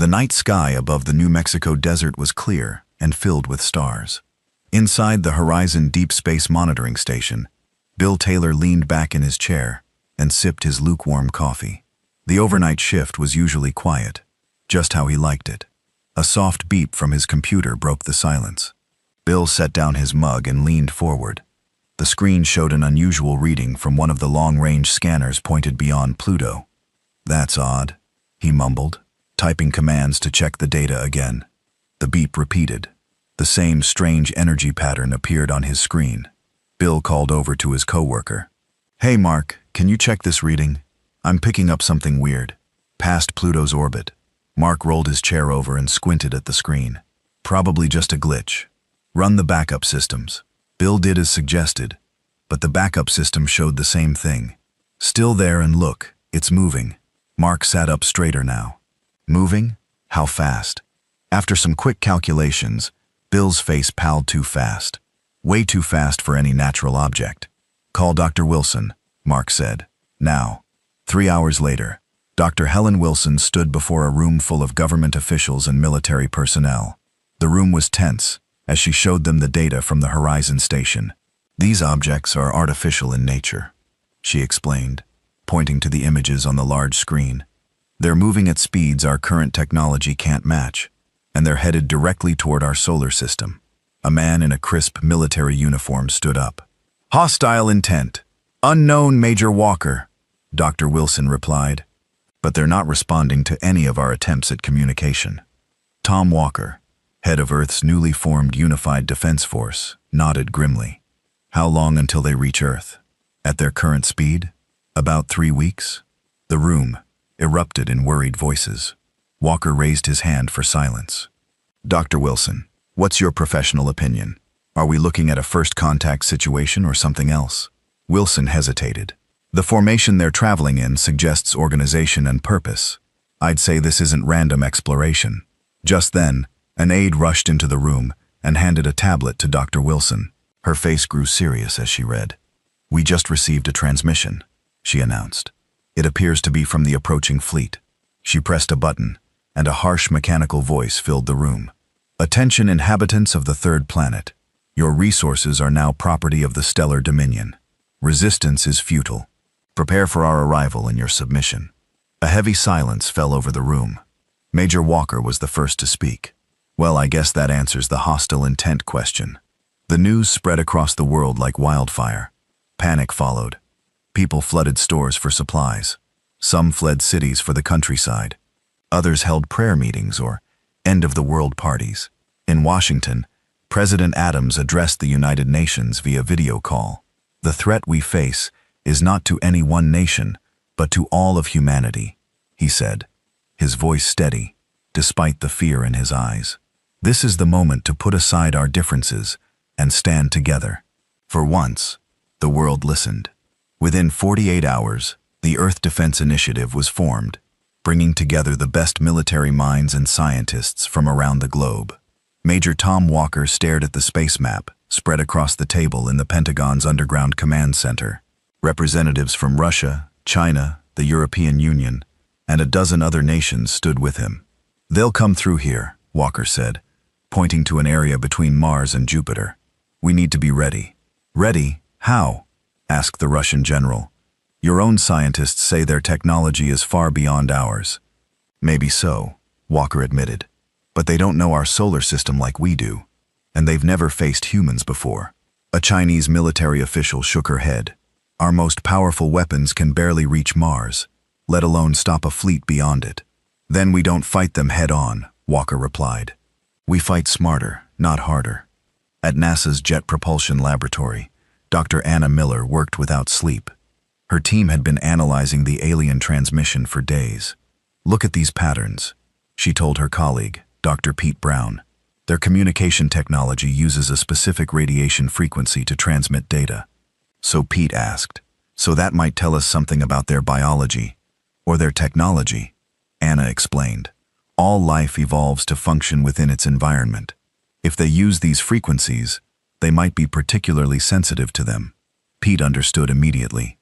The night sky above the New Mexico desert was clear and filled with stars. Inside the Horizon Deep Space Monitoring Station, Bill Taylor leaned back in his chair and sipped his lukewarm coffee. The overnight shift was usually quiet, just how he liked it. A soft beep from his computer broke the silence. Bill set down his mug and leaned forward. The screen showed an unusual reading from one of the long-range scanners pointed beyond Pluto. "That's odd," he mumbled, typing commands to check the data again. The beep repeated. The same strange energy pattern appeared on his screen. Bill called over to his coworker. "Hey Mark, can you check this reading? I'm picking up something weird." Past Pluto's orbit, Mark rolled his chair over and squinted at the screen. "Probably just a glitch. Run the backup systems." Bill did as suggested, but the backup system showed the same thing. "Still there, and look, it's moving." Mark sat up straighter now. "Moving? How fast?" After some quick calculations, Bill's face palled too fast. Way too fast for any natural object. "Call Dr. Wilson," Mark said. "Now." 3 hours later, Dr. Helen Wilson stood before a room full of government officials and military personnel. The room was tense as she showed them the data from the Horizon Station. "These objects are artificial in nature," she explained, pointing to the images on the large screen. "They're moving at speeds our current technology can't match, and they're headed directly toward our solar system." A man in a crisp military uniform stood up. "Hostile intent. Unknown Major Walker," Dr. Wilson replied. "But they're not responding to any of our attempts at communication." Tom Walker, head of Earth's newly formed Unified Defense Force, nodded grimly. "How long until they reach Earth? At their current speed? About 3 weeks?" The room erupted in worried voices. Walker raised his hand for silence. "Dr. Wilson, what's your professional opinion? Are we looking at a first contact situation or something else?" Wilson hesitated. "The formation they're traveling in suggests organization and purpose. I'd say this isn't random exploration." Just then, an aide rushed into the room and handed a tablet to Dr. Wilson. Her face grew serious as she read. "We just received a transmission," she announced. "It appears to be from the approaching fleet." She pressed a button, and a harsh mechanical voice filled the room. "Attention inhabitants of the third planet. Your resources are now property of the Stellar Dominion. Resistance is futile. Prepare for our arrival and your submission." A heavy silence fell over the room. Major Walker was the first to speak. "Well, I guess that answers the hostile intent question." The news spread across the world like wildfire. Panic followed. People flooded stores for supplies. Some fled cities for the countryside. Others held prayer meetings or end-of-the-world parties. In Washington, President Adams addressed the United Nations via video call. "The threat we face is not to any one nation, but to all of humanity," he said, his voice steady, despite the fear in his eyes. "This is the moment to put aside our differences and stand together." For once, the world listened. Within 48 hours, the Earth Defense Initiative was formed, bringing together the best military minds and scientists from around the globe. Major Tom Walker stared at the space map spread across the table in the Pentagon's underground command center. Representatives from Russia, China, the European Union, and a dozen other nations stood with him. "They'll come through here," Walker said, pointing to an area between Mars and Jupiter. "We need to be ready." "Ready? How?" asked the Russian general. "Your own scientists say their technology is far beyond ours." "Maybe so," Walker admitted. "But they don't know our solar system like we do, and they've never faced humans before." A Chinese military official shook her head. "Our most powerful weapons can barely reach Mars, let alone stop a fleet beyond it." "Then we don't fight them head-on," Walker replied. "We fight smarter, not harder." At NASA's Jet Propulsion Laboratory, Dr. Anna Miller worked without sleep. Her team had been analyzing the alien transmission for days. "Look at these patterns," she told her colleague, Dr. Pete Brown. "Their communication technology uses a specific radiation frequency to transmit data." So Pete asked, "So that might tell us something about their biology, or their technology?" Anna explained, "All life evolves to function within its environment. If they use these frequencies, they might be particularly sensitive to them." Pete understood immediately.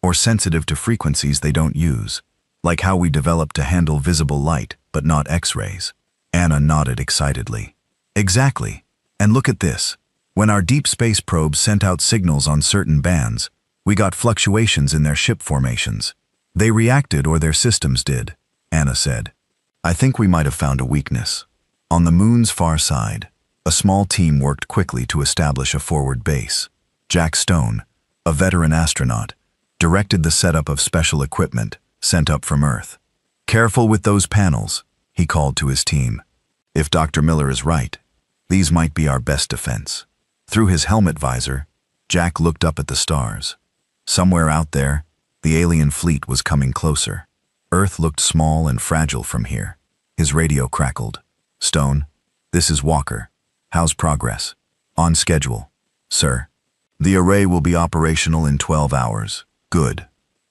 "Or sensitive to frequencies they don't use, Like how we developed to handle visible light, but not X-rays. Anna nodded excitedly. Exactly. And look at this. When our deep space probes sent out signals on certain bands, we got fluctuations in their ship formations. They reacted, or their systems did, Anna said. I think we might have found a weakness. On the moon's far side, a small team worked quickly to establish a forward base. Jack Stone, a veteran astronaut, directed the setup of special equipment sent up from Earth. Careful with those panels, he called to his team. If Dr. Miller is right, these might be our best defense. Through his helmet visor, Jack looked up at the stars. Somewhere out there, the alien fleet was coming closer. Earth looked small and fragile from here. His radio crackled. Stone, this is Walker. How's progress? On schedule, sir. The array will be operational in 12 hours. Good.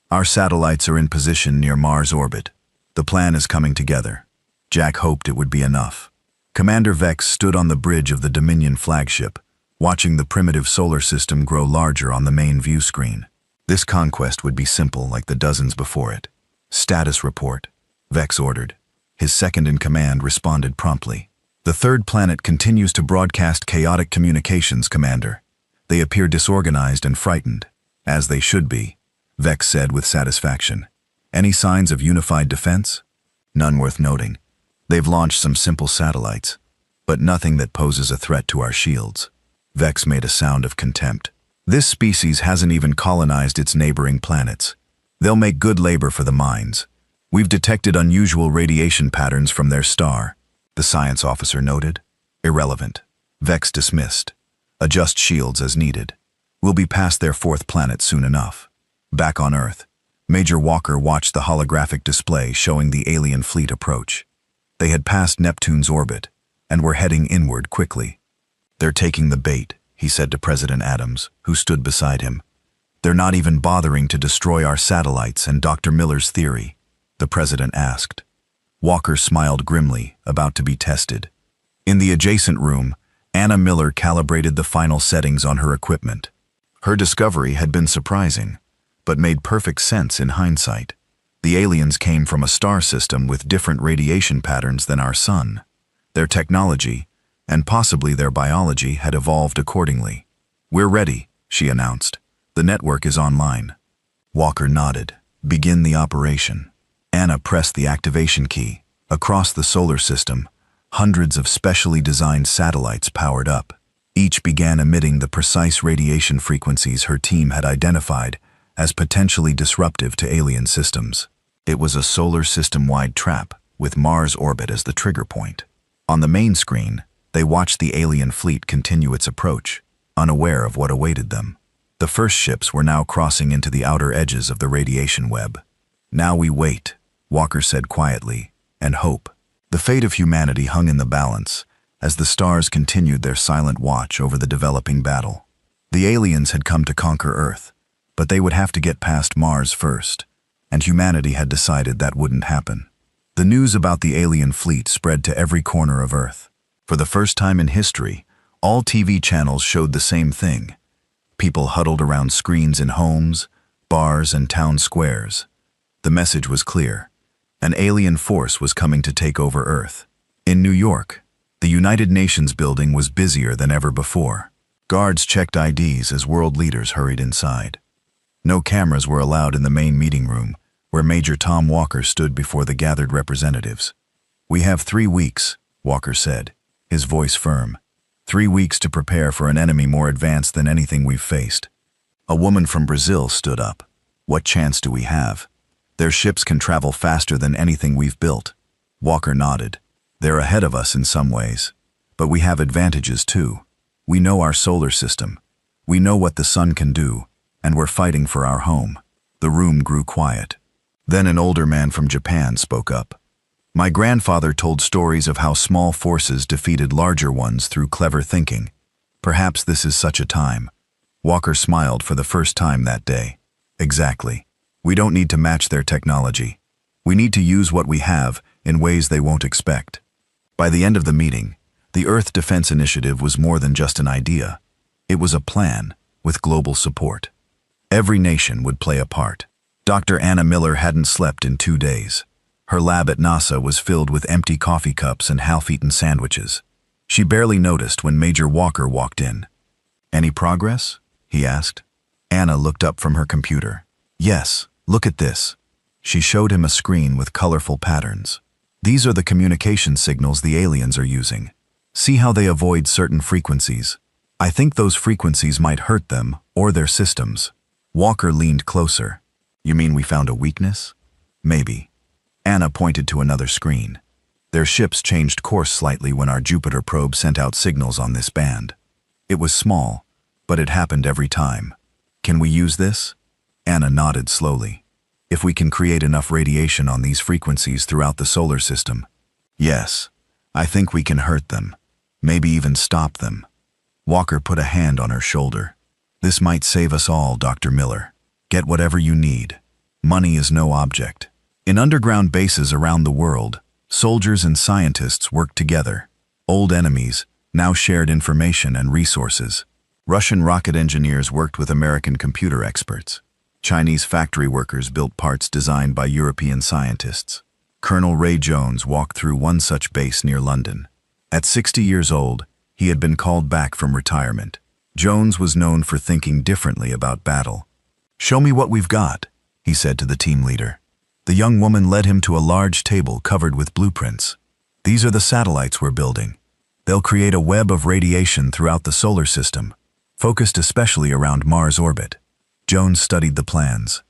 Our satellites are in position near Mars orbit. The plan is coming together. Jack hoped it would be enough. Commander Vex stood on the bridge of the Dominion flagship, watching the primitive solar system grow larger on the main view screen. This conquest would be simple like the dozens before it. Status report, Vex ordered. His second-in-command responded promptly. The third planet continues to broadcast chaotic communications, Commander. They appear disorganized and frightened, as they should be, Vex said with satisfaction. Any signs of unified defense? None worth noting. They've launched some simple satellites, but nothing that poses a threat to our shields. Vex made a sound of contempt. This species hasn't even colonized its neighboring planets. They'll make good labor for the mines. We've detected unusual radiation patterns from their star, the science officer noted. Irrelevant. Vex dismissed. Adjust shields as needed. We'll be past their fourth planet soon enough. Back on Earth, Major Walker watched the holographic display showing the alien fleet approach. They had passed Neptune's orbit and were heading inward quickly. They're taking the bait, he said to President Adams, who stood beside him. They're not even bothering to destroy our satellites and Dr. Miller's theory, the president asked. Walker smiled grimly, about to be tested. In the adjacent room, Anna Miller calibrated the final settings on her equipment. Her discovery had been surprising, but made perfect sense in hindsight. The aliens came from a star system with different radiation patterns than our sun. Their technology, and possibly their biology, had evolved accordingly. We're ready, she announced. The network is online. Walker nodded. Begin the operation. Anna pressed the activation key. Across the solar system, hundreds of specially designed satellites powered up. Each began emitting the precise radiation frequencies her team had identified as potentially disruptive to alien systems. It was a solar system-wide trap, with Mars orbit as the trigger point. On the main screen, they watched the alien fleet continue its approach, unaware of what awaited them. The first ships were now crossing into the outer edges of the radiation web. Now we wait, Walker said quietly, and hope. The fate of humanity hung in the balance as the stars continued their silent watch over the developing battle. The aliens had come to conquer Earth, but they would have to get past Mars first, and humanity had decided that wouldn't happen. The news about the alien fleet spread to every corner of Earth. For the first time in history, all TV channels showed the same thing. People huddled around screens in homes, bars, and town squares. The message was clear. An alien force was coming to take over Earth. In New York, the United Nations building was busier than ever before. Guards checked IDs as world leaders hurried inside. No cameras were allowed in the main meeting room, where Major Tom Walker stood before the gathered representatives. We have 3 weeks, Walker said, his voice firm. 3 weeks to prepare for an enemy more advanced than anything we've faced. A woman from Brazil stood up. What chance do we have? Their ships can travel faster than anything we've built. Walker nodded. They're ahead of us in some ways. But we have advantages too. We know our solar system. We know what the sun can do, and we're fighting for our home. The room grew quiet. Then an older man from Japan spoke up. My grandfather told stories of how small forces defeated larger ones through clever thinking. Perhaps this is such a time. Walker smiled for the first time that day. Exactly. We don't need to match their technology. We need to use what we have in ways they won't expect. By the end of the meeting, the Earth Defense Initiative was more than just an idea. It was a plan with global support. Every nation would play a part. Dr. Anna Miller hadn't slept in 2 days. Her lab at NASA was filled with empty coffee cups and half-eaten sandwiches. She barely noticed when Major Walker walked in. "Any progress?" he asked. Anna looked up from her computer. "Yes, look at this." She showed him a screen with colorful patterns. "These are the communication signals the aliens are using. See how they avoid certain frequencies. I think those frequencies might hurt them or their systems." Walker leaned closer. "You mean we found a weakness?" "Maybe." Anna pointed to another screen. "Their ships changed course slightly when our Jupiter probe sent out signals on this band. It was small, but it happened every time. Can we use this?" Anna nodded slowly. "If we can create enough radiation on these frequencies throughout the solar system." "Yes, I think we can hurt them. Maybe even stop them." Walker put a hand on her shoulder. "This might save us all, Dr. Miller. Get whatever you need. Money is no object." In underground bases around the world, soldiers and scientists worked together. Old enemies now shared information and resources. Russian rocket engineers worked with American computer experts. Chinese factory workers built parts designed by European scientists. Colonel Ray Jones walked through one such base near London. At 60 years old, he had been called back from retirement. Jones was known for thinking differently about battle. "Show me what we've got," he said to the team leader. The young woman led him to a large table covered with blueprints. "These are the satellites we're building. They'll create a web of radiation throughout the solar system, focused especially around Mars' orbit." Jones studied the plans.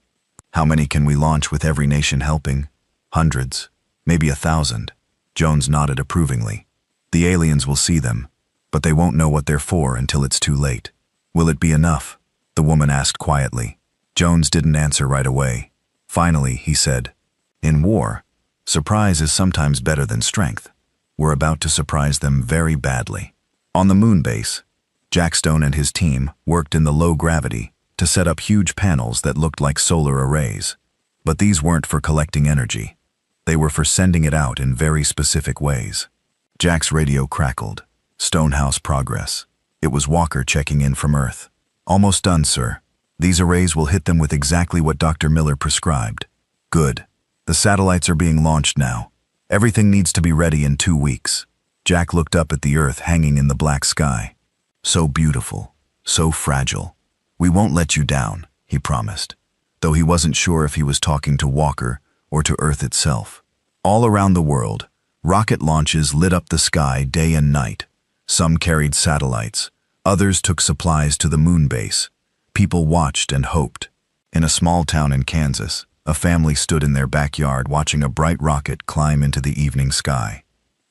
"How many can we launch with every nation helping?" "Hundreds, maybe 1,000. Jones nodded approvingly. "The aliens will see them, but they won't know what they're for until it's too late." "Will it be enough?" the woman asked quietly. Jones didn't answer right away. Finally, he said, "In war, surprise is sometimes better than strength. We're about to surprise them very badly." On the moon base, Jack Stone and his team worked in the low gravity to set up huge panels that looked like solar arrays. But these weren't for collecting energy. They were for sending it out in very specific ways. Jack's radio crackled. "Stonehouse progress." It was Walker checking in from Earth. "Almost done, sir. These arrays will hit them with exactly what Dr. Miller prescribed." "Good. The satellites are being launched now. Everything needs to be ready in 2 weeks." Jack looked up at the Earth hanging in the black sky. "So beautiful, so fragile. We won't let you down," he promised, though he wasn't sure if he was talking to Walker or to Earth itself. All around the world, rocket launches lit up the sky day and night. Some carried satellites, others took supplies to the moon base. People watched and hoped. In a small town in Kansas, a family stood in their backyard watching a bright rocket climb into the evening sky.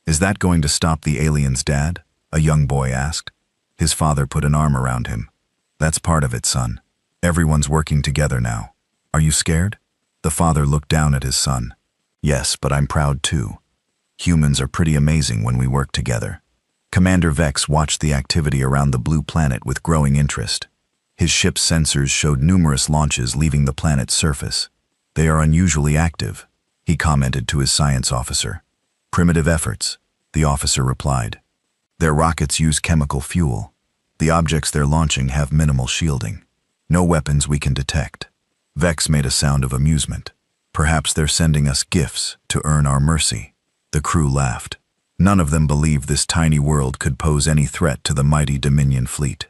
"Is that going to stop the aliens, Dad?" a young boy asked. His father put an arm around him. "That's part of it, son. Everyone's working together now. Are you scared?" The father looked down at his son. "Yes, but I'm proud too. Humans are pretty amazing when we work together." Commander Vex watched the activity around the blue planet with growing interest. His ship's sensors showed numerous launches leaving the planet's surface. "They are unusually active," he commented to his science officer. "Primitive efforts," the officer replied. "Their rockets use chemical fuel. The objects they're launching have minimal shielding. No weapons we can detect." Vex made a sound of amusement. "Perhaps they're sending us gifts to earn our mercy." The crew laughed. None of them believed this tiny world could pose any threat to the mighty Dominion fleet.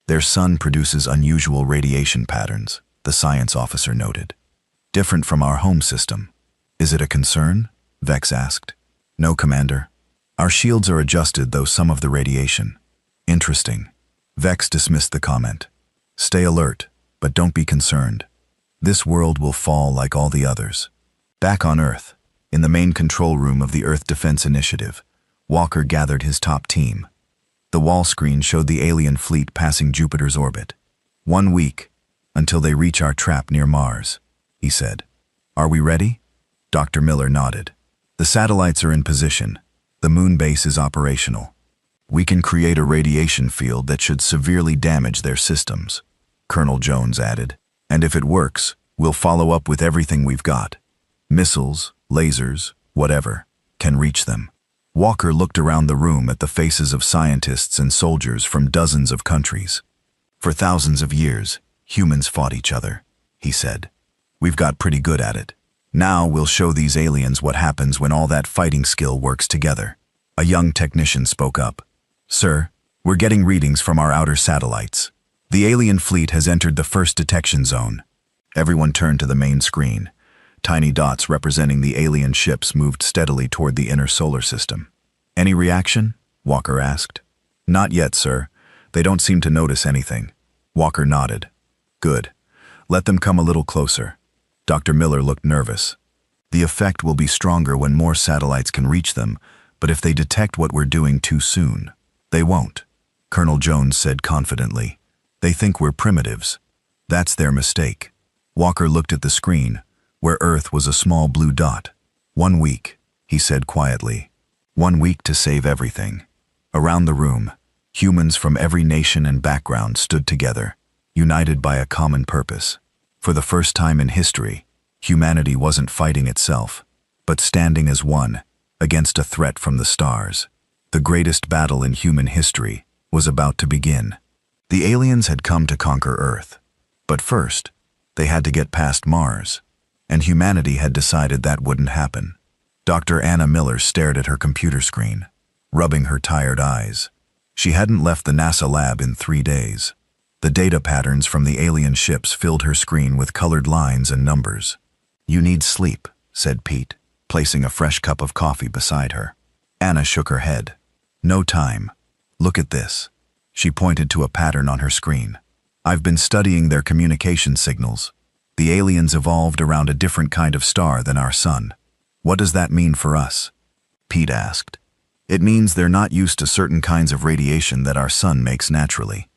"Their sun produces unusual radiation patterns," the science officer noted. "Different from our home system. Is it a concern?" Vex asked. "No, Commander. Our shields are adjusted, though some of the radiation." "Interesting." Vex dismissed the comment. "Stay alert, but don't be concerned. This world will fall like all the others." Back on Earth, in the main control room of the Earth Defense Initiative, Walker gathered his top team. The wall screen showed the alien fleet passing Jupiter's orbit. 1 week, until they reach our trap near Mars, he said. "Are we ready?" Dr. Miller nodded. "The satellites are in position. The moon base is operational. We can create a radiation field that should severely damage their systems," Colonel Jones added. "And if it works, we'll follow up with everything we've got. Missiles, lasers, whatever, can reach them." Walker looked around the room at the faces of scientists and soldiers from dozens of countries. "For thousands of years, humans fought each other," he said. We've got pretty good at it. Now we'll show these aliens what happens when all that fighting skill works together. A young technician spoke up. Sir, we're getting readings from our outer satellites. The alien fleet has entered the first detection zone. Everyone turned to the main screen. Tiny dots representing the alien ships moved steadily toward the inner solar system. Any reaction? Walker asked. Not yet, sir. They don't seem to notice anything. Walker nodded. Good. Let them come a little closer. Dr. Miller looked nervous. The effect will be stronger when more satellites can reach them, but if they detect what we're doing too soon, they won't. Colonel Jones said confidently. They think we're primitives. That's their mistake. Walker looked at the screen, where Earth was a small blue dot. 1 week, he said quietly. 1 week to save everything. Around the room, humans from every nation and background stood together, united by a common purpose. For the first time in history, humanity wasn't fighting itself, but standing as one, against a threat from the stars. The greatest battle in human history was about to begin. The aliens had come to conquer Earth. But first, they had to get past Mars. And humanity had decided that wouldn't happen. Dr. Anna Miller stared at her computer screen, rubbing her tired eyes. She hadn't left the NASA lab in 3 days. The data patterns from the alien ships filled her screen with colored lines and numbers. You need sleep, said Pete, placing a fresh cup of coffee beside her. Anna shook her head. No time. Look at this. She pointed to a pattern on her screen. I've been studying their communication signals. The aliens evolved around a different kind of star than our sun. What does that mean for us? Pete asked. It means they're not used to certain kinds of radiation that our sun makes naturally.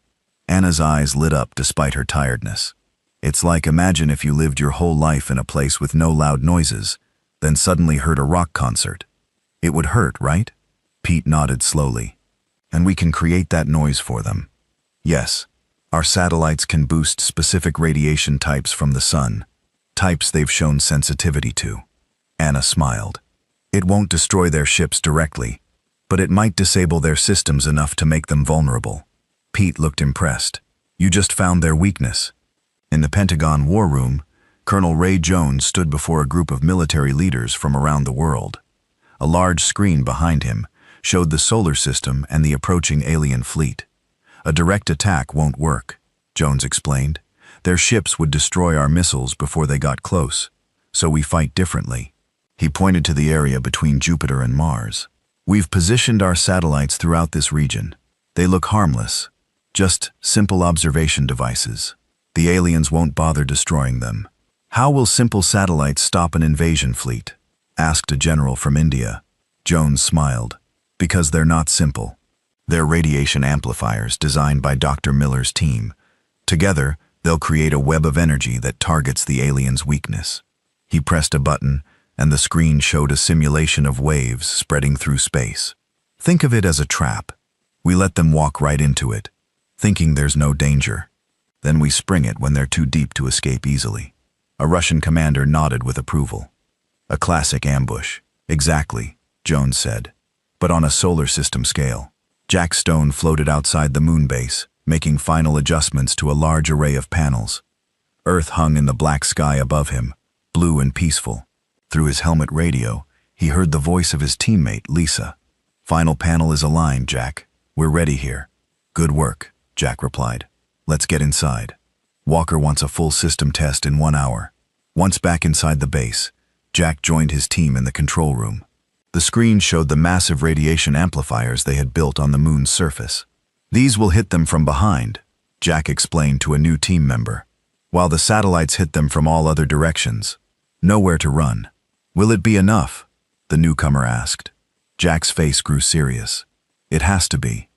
Anna's eyes lit up despite her tiredness. It's like imagine if you lived your whole life in a place with no loud noises, then suddenly heard a rock concert. It would hurt, right? Pete nodded slowly. And we can create that noise for them. Yes, our satellites can boost specific radiation types from the sun, types they've shown sensitivity to. Anna smiled. It won't destroy their ships directly, but it might disable their systems enough to make them vulnerable. Pete looked impressed. You just found their weakness. In the Pentagon War Room, Colonel Ray Jones stood before a group of military leaders from around the world. A large screen behind him showed the solar system and the approaching alien fleet. A direct attack won't work, Jones explained. Their ships would destroy our missiles before they got close, so we fight differently. He pointed to the area between Jupiter and Mars. We've positioned our satellites throughout this region. They look harmless, just simple observation devices. The aliens won't bother destroying them. How will simple satellites stop an invasion fleet? Asked a general from India. Jones smiled. Because they're not simple. They're radiation amplifiers designed by Dr. Miller's team. Together, they'll create a web of energy that targets the aliens' weakness. He pressed a button, and the screen showed a simulation of waves spreading through space. Think of it as a trap. We let them walk right into it, thinking there's no danger. Then we spring it when they're too deep to escape easily. A Russian commander nodded with approval. A classic ambush. Exactly, Jones said. But on a solar system scale. Jack Stone floated outside the moon base, making final adjustments to a large array of panels. Earth hung in the black sky above him, blue and peaceful. Through his helmet radio, he heard the voice of his teammate, Lisa. Final panel is aligned, Jack. We're ready here. Good work, Jack replied. Let's get inside. Walker wants a full system test in 1 hour. Once back inside the base, Jack joined his team in the control room. The screen showed the massive radiation amplifiers they had built on the moon's surface. These will hit them from behind, Jack explained to a new team member, while the satellites hit them from all other directions. Nowhere to run. Will it be enough? The newcomer asked. Jack's face grew serious. It has to be.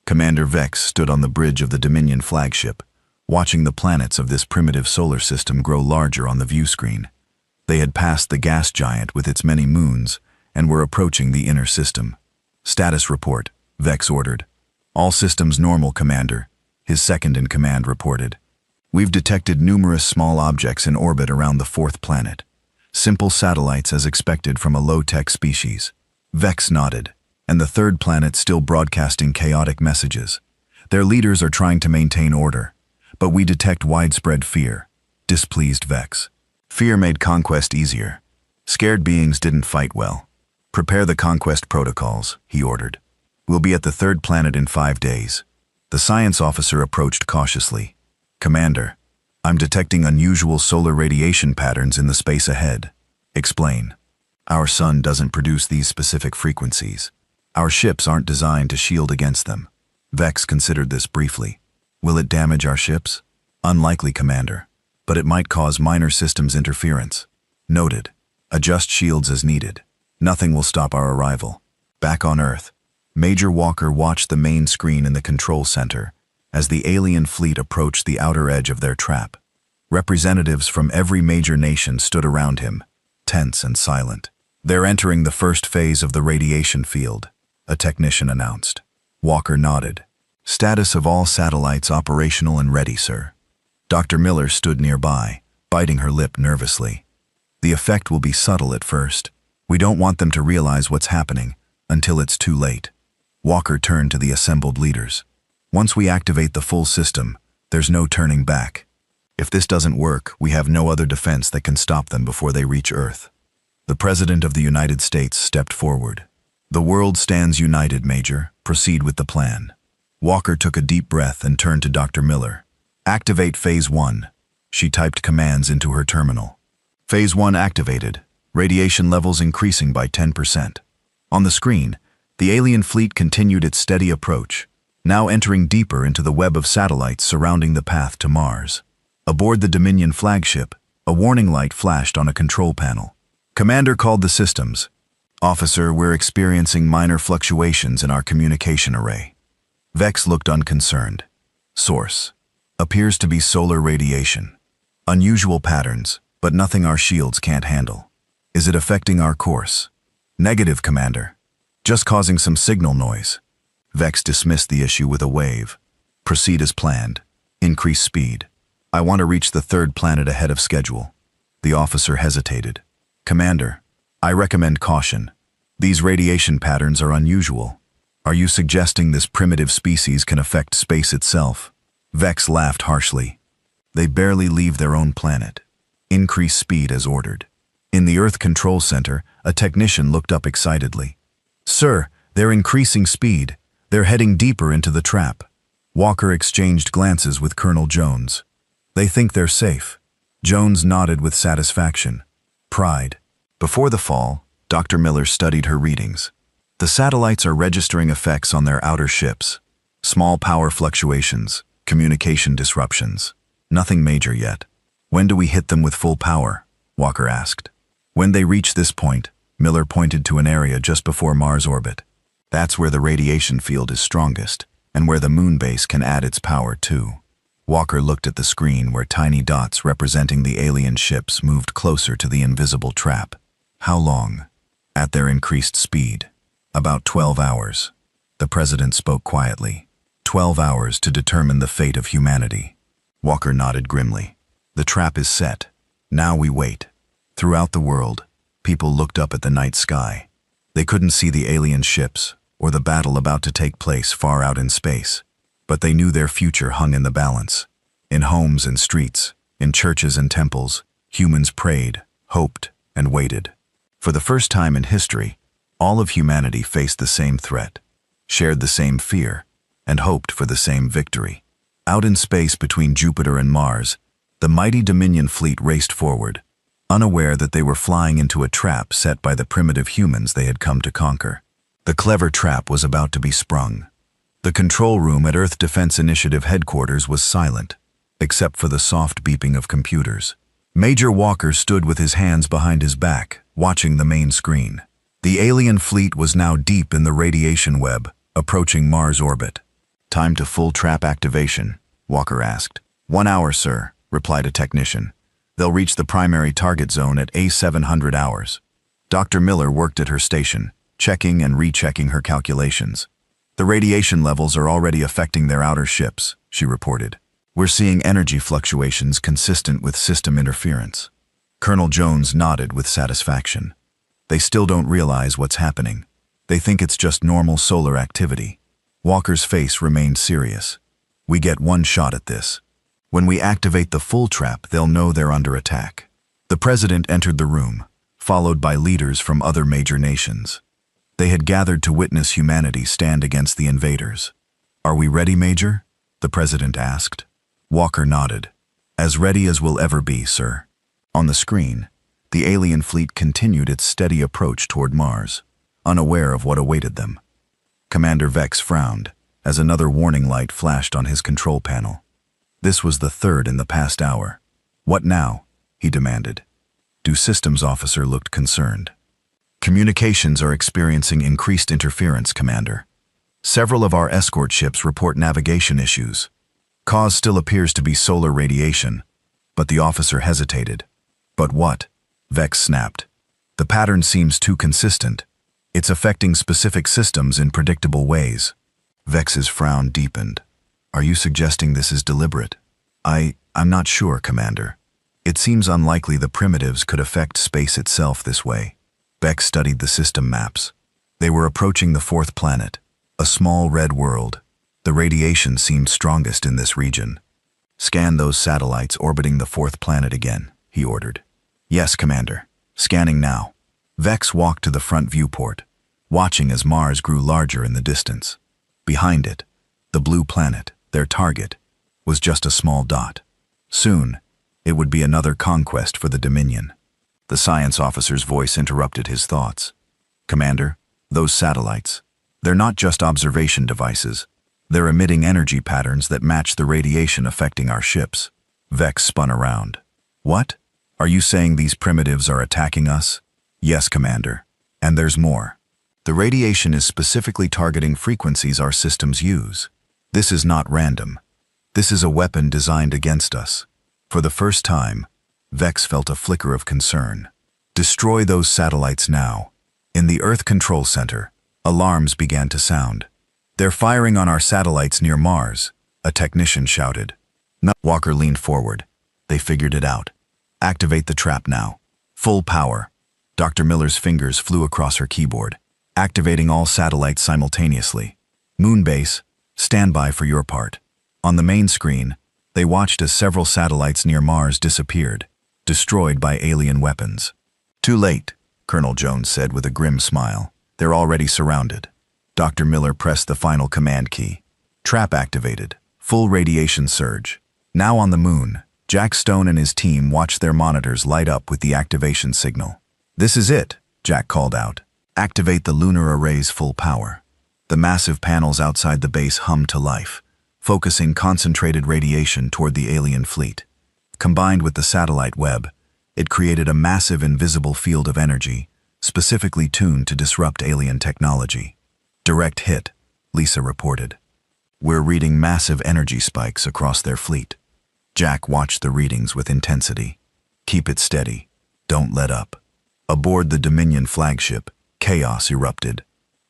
Commander Vex stood on the bridge of the Dominion flagship, watching the planets of this primitive solar system grow larger on the view screen. They had passed the gas giant with its many moons and were approaching the inner system. Status report, Vex ordered. All systems normal, Commander, his second-in-command reported. We've detected numerous small objects in orbit around the 4th planet. Simple satellites as expected from a low-tech species. Vex nodded, and the 3rd planet still broadcasting chaotic messages. Their leaders are trying to maintain order, but we detect widespread fear, displeased Vex. Fear made conquest easier. Scared beings didn't fight well. Prepare the conquest protocols, he ordered. We'll be at the third planet in 5 days. The science officer approached cautiously. Commander, I'm detecting unusual solar radiation patterns in the space ahead. Explain. Our sun doesn't produce these specific frequencies. Our ships aren't designed to shield against them. Vex considered this briefly. Will it damage our ships? Unlikely, Commander, but it might cause minor systems interference. Noted. Adjust shields as needed. Nothing will stop our arrival. Back on Earth, Major Walker watched the main screen in the control center as the alien fleet approached the outer edge of their trap. Representatives from every major nation stood around him, tense and silent. They're entering the first phase of the radiation field, a technician announced. Walker nodded. Status of all satellites operational and ready, sir. Dr. Miller stood nearby, biting her lip nervously. The effect will be subtle at first. We don't want them to realize what's happening until it's too late. Walker turned to the assembled leaders. Once we activate the full system, there's no turning back. If this doesn't work, we have no other defense that can stop them before they reach Earth. The President of the United States stepped forward. The world stands united, Major. Proceed with the plan. Walker took a deep breath and turned to Dr. Miller. Activate Phase 1. She typed commands into her terminal. Phase 1 activated. Radiation levels increasing by 10%. On the screen, the alien fleet continued its steady approach, now entering deeper into the web of satellites surrounding the path to Mars. Aboard the Dominion flagship, a warning light flashed on a control panel. Commander called the systems. Officer, we're experiencing minor fluctuations in our communication array. Vex looked unconcerned. Source. Appears to be solar radiation. Unusual patterns, but nothing our shields can't handle. Is it affecting our course? Negative, Commander. Just causing some signal noise. Vex dismissed the issue with a wave. Proceed as planned. Increase speed. I want to reach the third planet ahead of schedule. The officer hesitated. Commander, I recommend caution. These radiation patterns are unusual. Are you suggesting this primitive species can affect space itself? Vex laughed harshly. They barely leave their own planet. Increase speed as ordered. In the Earth Control Center, a technician looked up excitedly. Sir, they're increasing speed. They're heading deeper into the trap. Walker exchanged glances with Colonel Jones. They think they're safe. Jones nodded with satisfaction. Pride. Before the fall, Dr. Miller studied her readings. The satellites are registering effects on their outer ships. Small power fluctuations, communication disruptions. Nothing major yet. When do we hit them with full power? Walker asked. When they reach this point, Miller pointed to an area just before Mars orbit. That's where the radiation field is strongest, and where the moon base can add its power too. Walker looked at the screen where tiny dots representing the alien ships moved closer to the invisible trap. How long? At their increased speed. About 12 hours. The President spoke quietly. 12 hours to determine the fate of humanity. Walker nodded grimly. The trap is set. Now we wait. Throughout the world, people looked up at the night sky. They couldn't see the alien ships or the battle about to take place far out in space, but they knew their future hung in the balance. In homes and streets, in churches and temples, humans prayed, hoped, and waited. For the first time in history, all of humanity faced the same threat, shared the same fear, and hoped for the same victory. Out in space between Jupiter and Mars, the mighty Dominion fleet raced forward, unaware that they were flying into a trap set by the primitive humans they had come to conquer. The clever trap was about to be sprung. The control room at Earth Defense Initiative headquarters was silent, except for the soft beeping of computers. Major Walker stood with his hands behind his back, watching the main screen. The alien fleet was now deep in the radiation web, approaching Mars orbit. Time to full trap activation, Walker asked. 1 hour, sir, replied a technician. They'll reach the primary target zone at A700 hours. Dr. Miller worked at her station, checking and rechecking her calculations. The radiation levels are already affecting their outer ships, she reported. We're seeing energy fluctuations consistent with system interference. Colonel Jones nodded with satisfaction. They still don't realize what's happening. They think it's just normal solar activity. Walker's face remained serious. We get one shot at this. When we activate the full trap, they'll know they're under attack. The The president entered the room, followed by leaders from other major nations. They had gathered to witness humanity stand against the invaders. "Are we ready, Major?" the president asked. Walker nodded. "As ready as we'll ever be, sir." On the screen, the alien fleet continued its steady approach toward Mars, unaware of what awaited them. Commander Vex frowned as another warning light flashed on his control panel. This was the third in the past hour. "What now?" he demanded. The systems officer looked concerned. "Communications are experiencing increased interference, Commander. Several of our escort ships report navigation issues. Cause still appears to be solar radiation," but the officer hesitated. "But what?" Vex snapped. "The pattern seems too consistent. It's affecting specific systems in predictable ways." Vex's frown deepened. "Are you suggesting this is deliberate?" I'm not sure, Commander. It seems unlikely the primitives could affect space itself this way." Vex studied the system maps. They were approaching the fourth planet, a small red world. The radiation seemed strongest in this region. "Scan those satellites orbiting the fourth planet again," he ordered. "Yes, Commander. Scanning now." Vex walked to the front viewport, watching as Mars grew larger in the distance. Behind it, the blue planet, their target, was just a small dot. Soon, it would be another conquest for the Dominion. The science officer's voice interrupted his thoughts. "Commander, those satellites, they're not just observation devices. They're emitting energy patterns that match the radiation affecting our ships." Vex spun around. "What? Are you saying these primitives are attacking us?" "Yes, Commander. And there's more. The radiation is specifically targeting frequencies our systems use. This is not random. This is a weapon designed against us." For the first time, Vex felt a flicker of concern. "Destroy those satellites now." In the Earth Control Center, alarms began to sound. "They're firing on our satellites near Mars," a technician shouted. Walker leaned forward. "They figured it out. Activate the trap now. Full power." Dr. Miller's fingers flew across her keyboard, activating all satellites simultaneously. "Moonbase, stand by for your part." On the main screen, they watched as several satellites near Mars disappeared, destroyed by alien weapons. "Too late," Colonel Jones said with a grim smile. "They're already surrounded." Dr. Miller pressed the final command key. Trap activated. Full radiation surge. Now on the moon, Jack Stone and his team watched their monitors light up with the activation signal. "This is it," Jack called out. "Activate the lunar array's full power." The massive panels outside the base hummed to life, focusing concentrated radiation toward the alien fleet. Combined with the satellite web, it created a massive invisible field of energy, specifically tuned to disrupt alien technology. "Direct hit," Lisa reported. "We're reading massive energy spikes across their fleet." Jack watched the readings with intensity. "Keep it steady. Don't let up." Aboard the Dominion flagship, chaos erupted.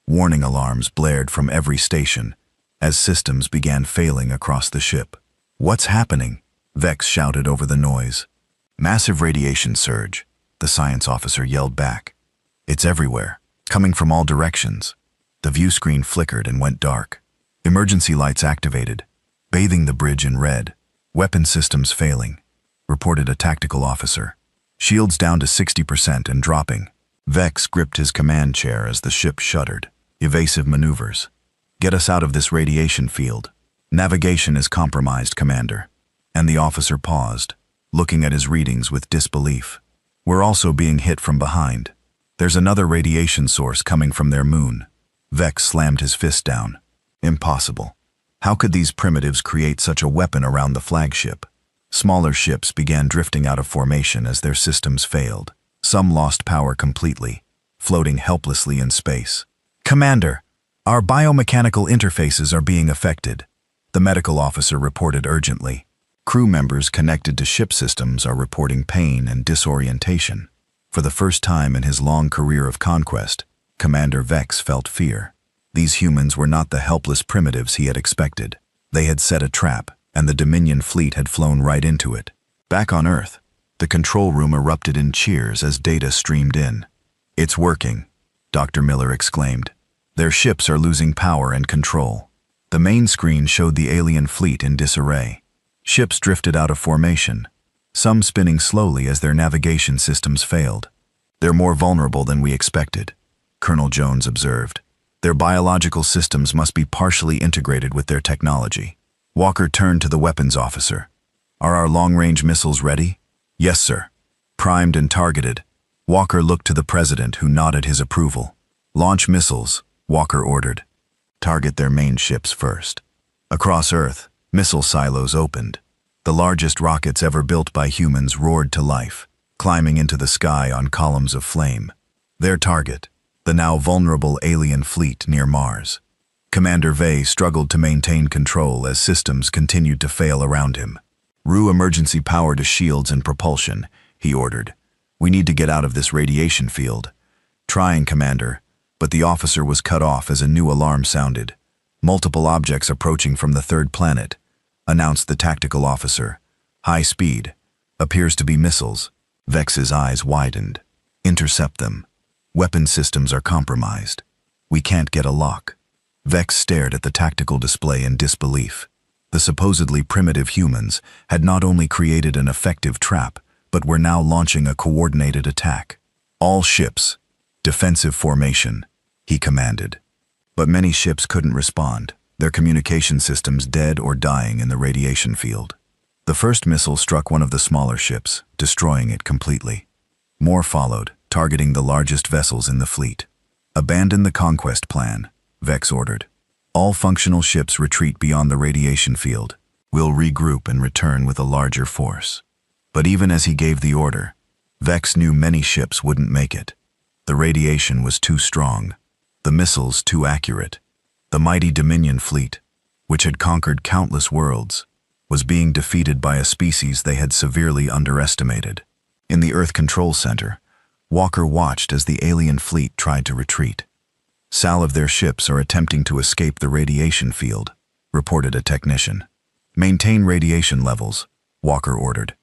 Warning alarms blared from every station as systems began failing across the ship. "What's happening?" Vex shouted over the noise. "Massive radiation surge," the science officer yelled back. "It's everywhere, coming from all directions." The view screen flickered and went dark. Emergency lights activated, bathing the bridge in red. "Weapon systems failing," reported a tactical officer. "Shields down to 60% and dropping." Vex gripped his command chair as the ship shuddered. "Evasive maneuvers. Get us out of this radiation field." "Navigation is compromised, Commander." And the officer paused, looking at his readings with disbelief. "We're also being hit from behind. There's another radiation source coming from their moon." Vex slammed his fist down. "Impossible. How could these primitives create such a weapon around the flagship?" Smaller ships began drifting out of formation as their systems failed. Some lost power completely, floating helplessly in space. "Commander, our biomechanical interfaces are being affected," the medical officer reported urgently. Crew members connected to ship systems are reporting pain and disorientation. For the first time in his long career of conquest, Commander Vex felt fear. These humans were not the helpless primitives he had expected. They had set a trap, and the Dominion fleet had flown right into it. Back on Earth, the control room erupted in cheers as data streamed in. "It's working," Dr. Miller exclaimed. "Their ships are losing power and control." The main screen showed the alien fleet in disarray. Ships drifted out of formation. some spinning slowly as their navigation systems failed. "They're more vulnerable than we expected," Colonel Jones observed. "Their biological systems must be partially integrated with their technology." Walker turned to the weapons officer. "Are our long-range missiles ready?" "Yes, sir." Primed and targeted. Walker looked to the president, who nodded his approval. "Launch missiles," Walker ordered. "Target their main ships first." Across Earth, missile silos opened. The largest rockets ever built by humans roared to life, climbing into the sky on columns of flame. Their target, the now vulnerable alien fleet near Mars. Commander Vey struggled to maintain control as systems continued to fail around him. "Rue emergency power to shields and propulsion," he ordered. "We need to get out of this radiation field." "Trying, Commander," but the officer was cut off as a new alarm sounded. "Multiple objects approaching from the third planet," announced the tactical officer. "High speed. Appears to be missiles." Vex's eyes widened. "Intercept them. Weapon systems are compromised. We can't get a lock." Vex stared at the tactical display in disbelief. The supposedly primitive humans had not only created an effective trap, but were now launching a coordinated attack. "All ships, defensive formation," he commanded. But many ships couldn't respond, their communication systems dead or dying in the radiation field. The first missile struck one of the smaller ships, destroying it completely. More followed, targeting the largest vessels in the fleet. "Abandon the conquest plan," Vex ordered. "All functional ships retreat beyond the radiation field. We'll regroup and return with a larger force." But even as he gave the order, Vex knew many ships wouldn't make it. The radiation was too strong, the missiles too accurate. The mighty Dominion fleet, which had conquered countless worlds, was being defeated by a species they had severely underestimated. In the Earth Control Center, Walker watched as the alien fleet tried to retreat. "Sal of their ships are attempting to escape the radiation field," reported a technician. "Maintain radiation levels," Walker ordered.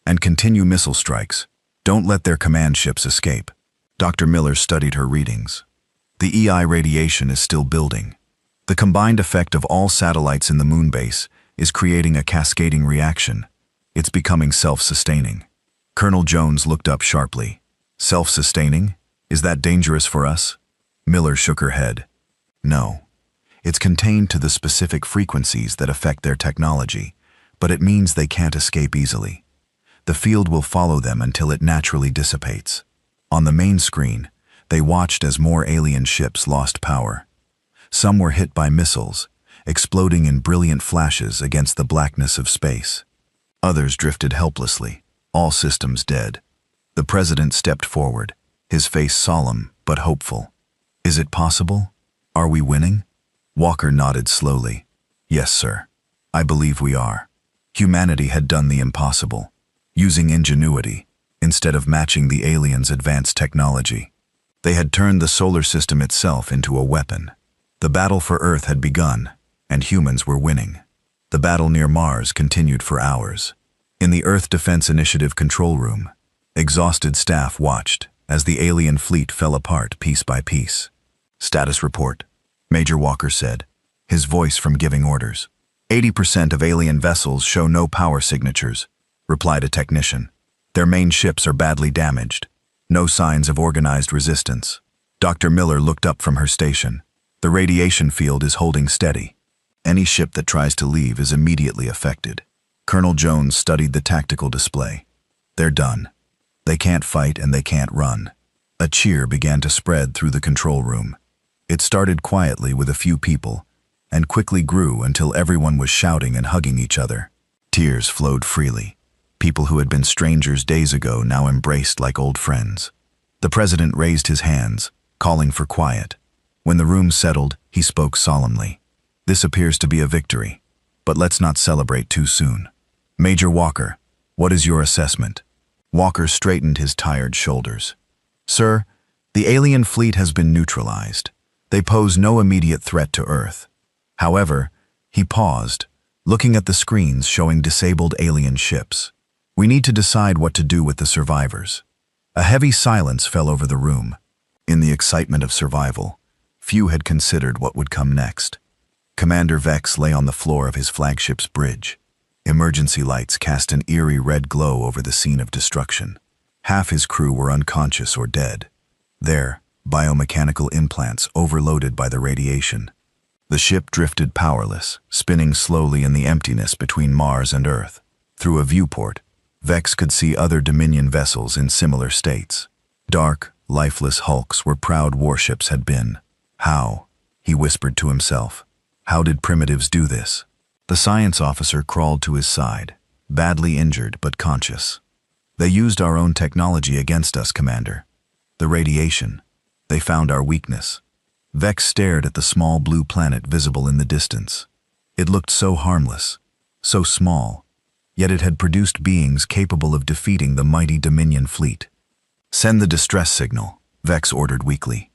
"And continue missile strikes. Don't let their command ships escape." Dr. Miller studied her readings. "The EI radiation is still building. The combined effect of all satellites in the moon base is creating a cascading reaction. It's becoming self-sustaining." Colonel Jones looked up sharply. "Self-sustaining? Is that dangerous for us?" Miller shook her head. "No. It's contained to the specific frequencies that affect their technology, but it means they can't escape easily. The field will follow them until it naturally dissipates." On the main screen, they watched as more alien ships lost power. Some were hit by missiles, exploding in brilliant flashes against the blackness of space. Others drifted helplessly, all systems dead. The president stepped forward, his face solemn but hopeful. "Is it possible? Are we winning?" Walker nodded slowly. "Yes, sir. I believe we are." Humanity had done the impossible, using ingenuity instead of matching the aliens' advanced technology. They had turned the solar system itself into a weapon. The battle for Earth had begun, and humans were winning. The battle near Mars continued for hours. In the Earth Defense Initiative control room, exhausted staff watched as the alien fleet fell apart piece by piece. "Status report," Major Walker said, his voice from giving orders. 80% of alien vessels show no power signatures," replied a technician. "Their main ships are badly damaged. No signs of organized resistance." Dr. Miller looked up from her station. "The radiation field is holding steady. Any ship that tries to leave is immediately affected." Colonel Jones studied the tactical display. "They're done. They can't fight and they can't run." A cheer began to spread through the control room. It started quietly with a few people, and quickly grew until everyone was shouting and hugging each other. Tears flowed freely. People who had been strangers days ago now embraced like old friends. The president raised his hands, calling for quiet. When the room settled, he spoke solemnly. "This appears to be a victory, but let's not celebrate too soon. Major Walker, what is your assessment?" Walker straightened his tired shoulders. "Sir, the alien fleet has been neutralized. They pose no immediate threat to Earth. However," he paused, looking at the screens showing disabled alien ships. "We need to decide what to do with the survivors." A heavy silence fell over the room. In the excitement of survival, few had considered what would come next. Commander Vex lay on the floor of his flagship's bridge. Emergency lights cast an eerie red glow over the scene of destruction. Half his crew were unconscious or dead. Their biomechanical implants overloaded by the radiation. The ship drifted powerless, spinning slowly in the emptiness between Mars and Earth. Through a viewport, Vex could see other Dominion vessels in similar states. Dark, lifeless hulks where proud warships had been. How? He whispered to himself. How did primitives do this? The science officer crawled to his side, badly injured but conscious. They used our own technology against us, Commander. The radiation. They found our weakness. Vex stared at the small blue planet visible in the distance. It looked so harmless, so small, yet it had produced beings capable of defeating the mighty Dominion fleet. Send the distress signal, Vex ordered weakly.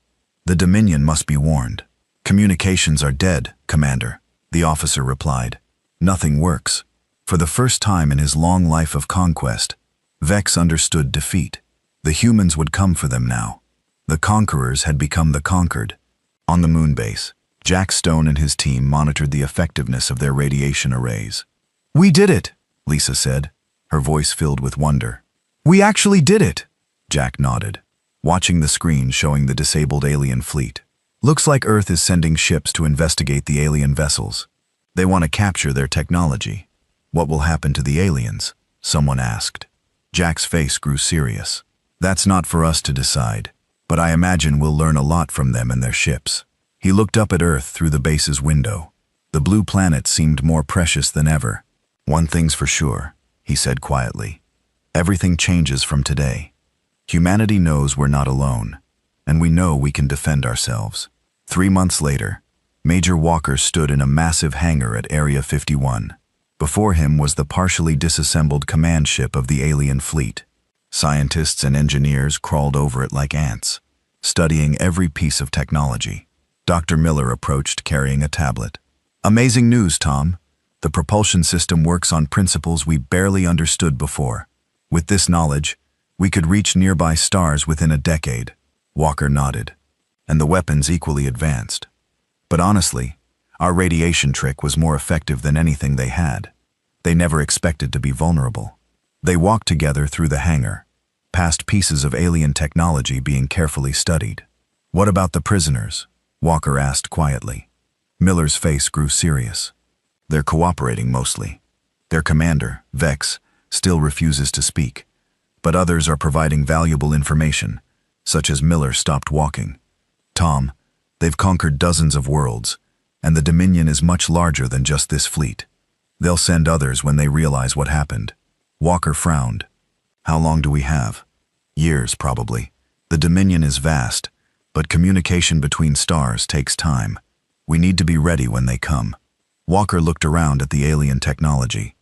The Dominion must be warned. Communications are dead, Commander, the officer replied. Nothing works. For the first time in his long life of conquest, Vex understood defeat. The humans would come for them now. The conquerors had become the conquered. On the moon base, Jack Stone and his team monitored the effectiveness of their radiation arrays. "We did it," Lisa said, her voice filled with wonder. "We actually did it." Jack nodded, watching the screen showing the disabled alien fleet. "Looks like Earth is sending ships to investigate the alien vessels. They want to capture their technology." "What will happen to the aliens?" someone asked. Jack's face grew serious. "That's not for us to decide, but I imagine we'll learn a lot from them and their ships." He looked up at Earth through the base's window. The blue planet seemed more precious than ever. "One thing's for sure," he said quietly. "Everything changes from today. Humanity knows we're not alone, and we know we can defend ourselves." 3 months later, Major Walker stood in a massive hangar at Area 51. Before him was the partially disassembled command ship of the alien fleet. Scientists and engineers crawled over it like ants, studying every piece of technology. Dr. Miller approached carrying a tablet. "Amazing news, Tom. The propulsion system works on principles we barely understood before. With this knowledge, we could reach nearby stars within a decade." Walker nodded. "And the weapons equally advanced. But honestly, our radiation trick was more effective than anything they had. They never expected to be vulnerable." They walked together through the hangar, past pieces of alien technology being carefully studied. "What about the prisoners?" Walker asked quietly. Miller's face grew serious. "They're cooperating mostly. Their commander, Vex, still refuses to speak, but others are providing valuable information, such as Miller stopped walking. Tom, they've conquered dozens of worlds, and the Dominion is much larger than just this fleet. They'll send others when they realize what happened." Walker frowned. "How long do we have?" "Years, probably. The Dominion is vast, but communication between stars takes time. We need to be ready when they come." Walker looked around at the alien technology.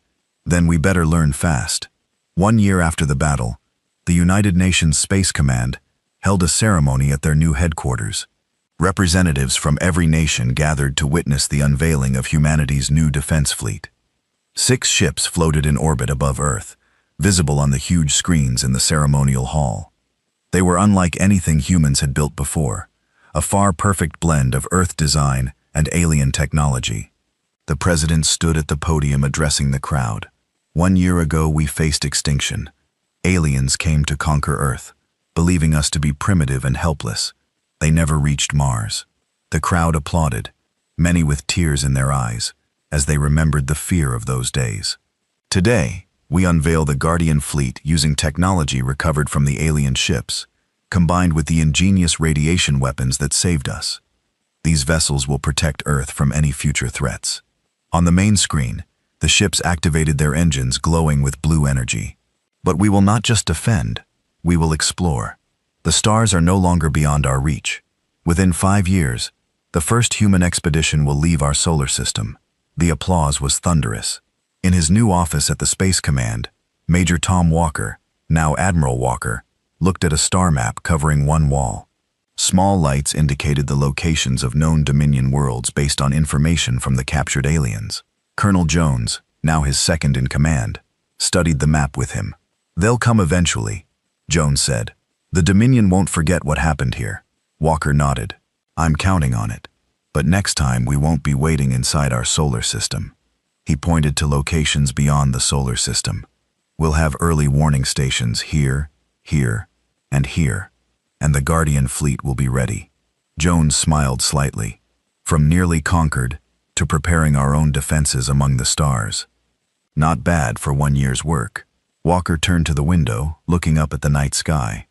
"Then we better learn fast." 1 year after the battle, the United Nations Space Command held a ceremony at their new headquarters. Representatives from every nation gathered to witness the unveiling of humanity's new defense fleet. 6 ships floated in orbit above Earth, visible on the huge screens in the ceremonial hall. They were unlike anything humans had built before, a far-perfect blend of Earth design and alien technology. The president stood at the podium addressing the crowd. "1 year ago we faced extinction. Aliens came to conquer Earth, believing us to be primitive and helpless. They never reached Mars." The crowd applauded, many with tears in their eyes, as they remembered the fear of those days. "Today, we unveil the Guardian fleet using technology recovered from the alien ships, combined with the ingenious radiation weapons that saved us. These vessels will protect Earth from any future threats." On the main screen, the ships activated their engines glowing with blue energy. "But we will not just defend, we will explore. The stars are no longer beyond our reach. Within 5 years, the first human expedition will leave our solar system." The applause was thunderous. In his new office at the Space Command, Major Tom Walker, now Admiral Walker, looked at a star map covering one wall. Small lights indicated the locations of known Dominion worlds based on information from the captured aliens. Colonel Jones, now his second in command, studied the map with him. "They'll come eventually," Jones said. "The Dominion won't forget what happened here." Walker nodded. "I'm counting on it. But next time we won't be waiting inside our solar system." He pointed to locations beyond the solar system. We'll have early warning stations here, here, and here, and the Guardian fleet will be ready. Jones smiled slightly. From nearly conquered to preparing our own defenses among the stars. Not bad for 1 year's work. Walker turned to the window, looking up at the night sky.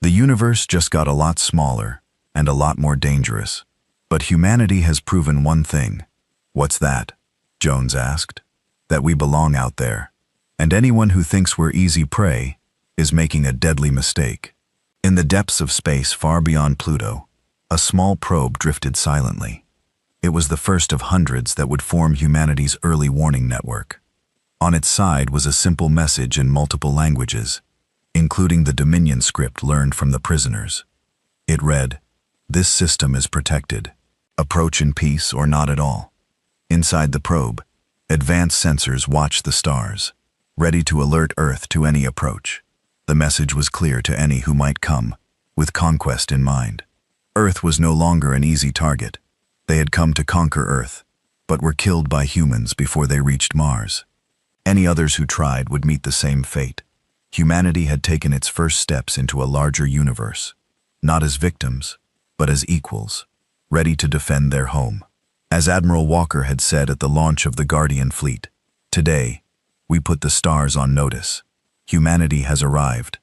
The universe just got a lot smaller and a lot more dangerous. But humanity has proven one thing. What's that? Jones asked. That we belong out there. And anyone who thinks we're easy prey is making a deadly mistake. In the depths of space far beyond Pluto, a small probe drifted silently. It was the first of hundreds that would form humanity's early warning network. On its side was a simple message in multiple languages, including the Dominion script learned from the prisoners. It read, "This system is protected. Approach in peace or not at all." Inside the probe, advanced sensors watched the stars, ready to alert Earth to any approach. The message was clear to any who might come, with conquest in mind. Earth was no longer an easy target. They had come to conquer Earth, but were killed by humans before they reached Mars. Any others who tried would meet the same fate. Humanity had taken its first steps into a larger universe, not as victims, but as equals, ready to defend their home. As Admiral Walker had said at the launch of the Guardian fleet, "Today, we put the stars on notice. Humanity has arrived,